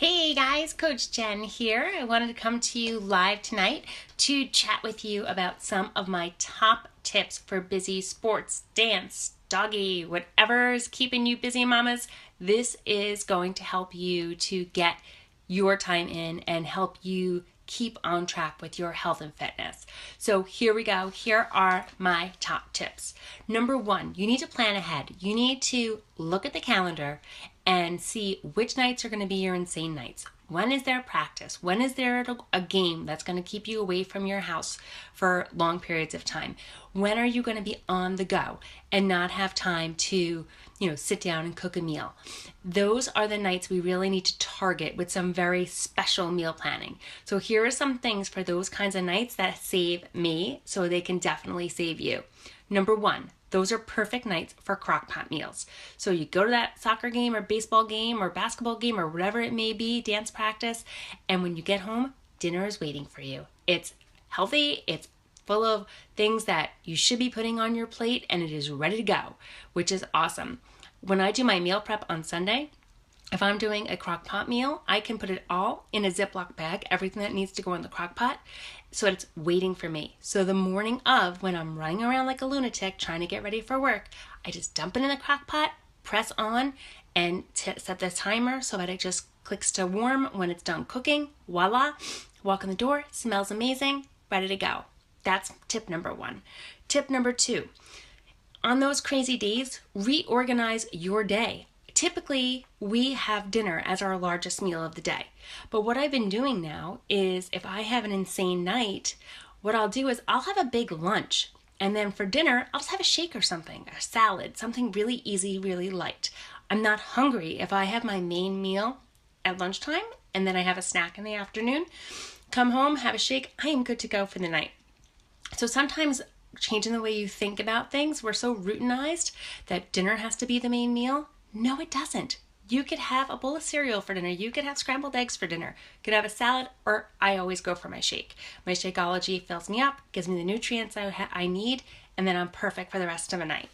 Hey guys, Coach Jen here. I wanted to come to you live tonight to chat with you about some of my top tips for busy sports, dance, doggy, whatever is keeping you busy, mamas. This is going to help you to get your time in and help you keep on track with your health and fitness. So here we go. Here are my top tips. Number one, you need to plan ahead. You need to look at the calendar and see which nights are going to be your insane nights. When is there practice? When is there a game that's going to keep you away from your house for long periods of time? When are you going to be on the go and not have time to, sit down and cook a meal? Those are the nights we really need to target with some very special meal planning. So here are some things for those kinds of nights that save me so they can definitely save you. Number one, those are perfect nights for crock pot meals. So you go to that soccer game or baseball game or basketball game or whatever it may be, dance practice, and when you get home, dinner is waiting for you. It's healthy, it's full of things that you should be putting on your plate, and it is ready to go, which is awesome. When I do my meal prep on Sunday, if I'm doing a crock pot meal, I can put it all in a Ziploc bag, everything that needs to go in the crock pot, so it's waiting for me. So the morning of, when I'm running around like a lunatic trying to get ready for work, I just dump it in the crock pot, press on, and set the timer so that it just clicks to warm when it's done cooking. Voila, walk in the door, smells amazing, ready to go. That's tip number one. Tip number two, on those crazy days, reorganize your day. Typically, we have dinner as our largest meal of the day. But what I've been doing now is if I have an insane night, what I'll do is I'll have a big lunch. And then for dinner, I'll just have a shake or something, a salad, something really easy, really light. I'm not hungry if I have my main meal at lunchtime and then I have a snack in the afternoon. Come home, have a shake, I am good to go for the night. So sometimes changing the way you think about things, we're so routinized that dinner has to be the main meal. No, it doesn't. You could have a bowl of cereal for dinner. You could have scrambled eggs for dinner. You could have a salad, or I always go for my shake. My Shakeology fills me up, gives me the nutrients I need, and then I'm perfect for the rest of the night.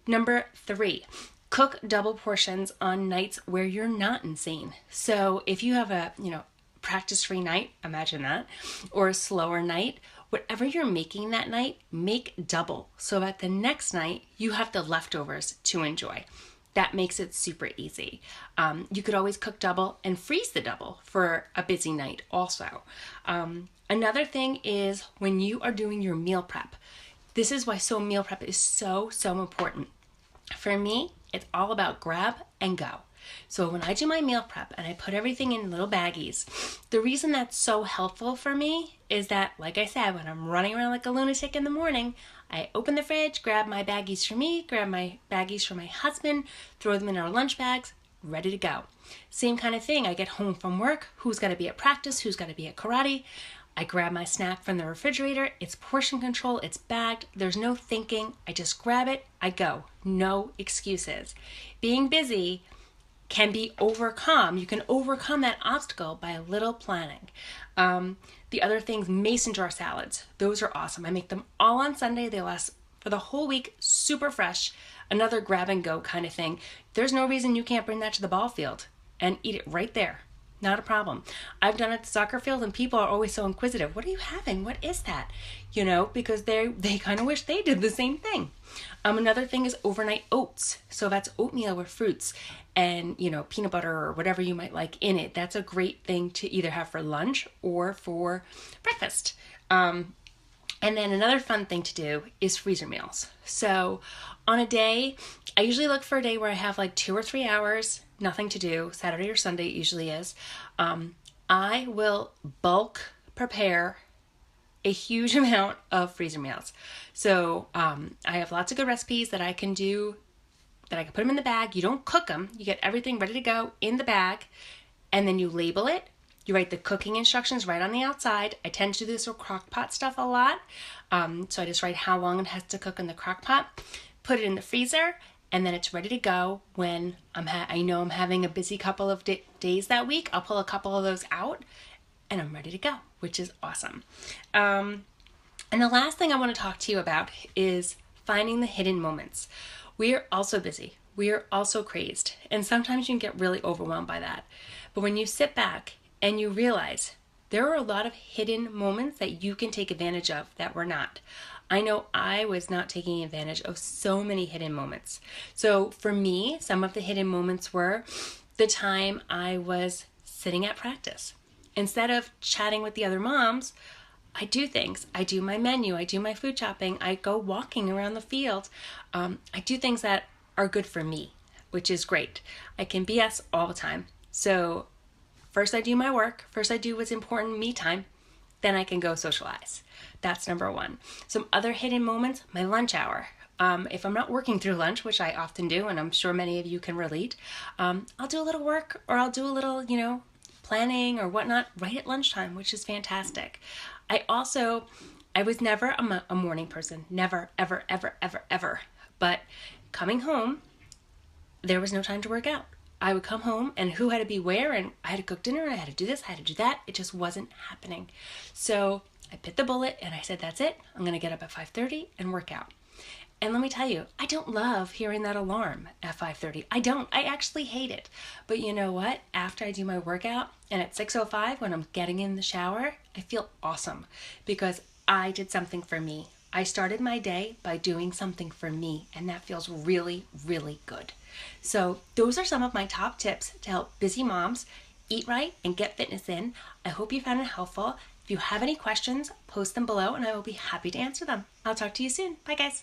Number three, cook double portions on nights where you're not insane. So if you have a, practice-free night, imagine that, or a slower night, whatever you're making that night, make double so that the next night you have the leftovers to enjoy. That makes it super easy. You could always cook double and freeze the double for a busy night also. Another thing is when you are doing your meal prep. This is why meal prep is so important. For me, it's all about grab and go. So when I do my meal prep and I put everything in little baggies, the reason that's so helpful for me is that, like I said, when I'm running around like a lunatic in the morning, I open the fridge, grab my baggies for me, grab my baggies for my husband, throw them in our lunch bags, ready to go. Same kind of thing. I get home from work, who's got to be at practice, who's got to be at karate. I grab my snack from the refrigerator. It's portion control. It's bagged. There's no thinking. I just grab it. I go. No excuses. Being busy can be overcome. You can overcome that obstacle by a little planning. The other things, mason jar salads. Those are awesome. I make them all on Sunday. They last for the whole week, super fresh. Another grab and go kind of thing. There's no reason you can't bring that to the ball field and eat it right there. Not a problem. I've done it at the soccer field and people are always so inquisitive. What are you having? What is that? Because they kind of wish they did the same thing. Another thing is overnight oats. So that's oatmeal with fruits and, peanut butter or whatever you might like in it. That's a great thing to either have for lunch or for breakfast. And then another fun thing to do is freezer meals. So on a day, I usually look for a day where I have like 2 or 3 hours, nothing to do. Saturday or Sunday it usually is. I will bulk prepare a huge amount of freezer meals. So I have lots of good recipes that I can do, that I can put them in the bag. You don't cook them. You get everything ready to go in the bag, and then you label it. You write the cooking instructions right on the outside. I tend to do this with crock pot stuff a lot. So I just write how long it has to cook in the crock pot, put it in the freezer, and then it's ready to go when I know I'm having a busy couple of days that week. I'll pull a couple of those out and I'm ready to go, which is awesome. And the last thing I want to talk to you about is finding the hidden moments. We are also busy. we are also crazed. And sometimes you can get really overwhelmed by that. But when you sit back and you realize there are a lot of hidden moments that you can take advantage of that we're not. I know I was not taking advantage of so many hidden moments. So for me, some of the hidden moments were the time I was sitting at practice. Instead of chatting with the other moms, I do things. I do my menu. I do my food shopping. I go walking around the field. I do things that are good for me, which is great. I can BS all the time. So first I do my work. First I do what's important, me time. Then I can go socialize. That's number one. Some other hidden moments, my lunch hour. If I'm not working through lunch, which I often do, and I'm sure many of you can relate, I'll do a little work or I'll do a little, planning or whatnot right at lunchtime, which is fantastic. I was never a morning person. Never, ever, ever, ever, ever. But coming home, there was no time to work out. I would come home and who had to be where, and I had to cook dinner and I had to do this, I had to do that. It just wasn't happening. So I bit the bullet and I said, that's it. I'm going to get up at 5:30 and work out. And let me tell you, I don't love hearing that alarm at 5:30. I don't. I actually hate it. But you know what? After I do my workout and at 6:05 when I'm getting in the shower, I feel awesome because I did something for me. I started my day by doing something for me, and that feels really, really good. So those are some of my top tips to help busy moms eat right and get fitness in. I hope you found it helpful. If you have any questions, post them below and I will be happy to answer them. I'll talk to you soon. Bye guys.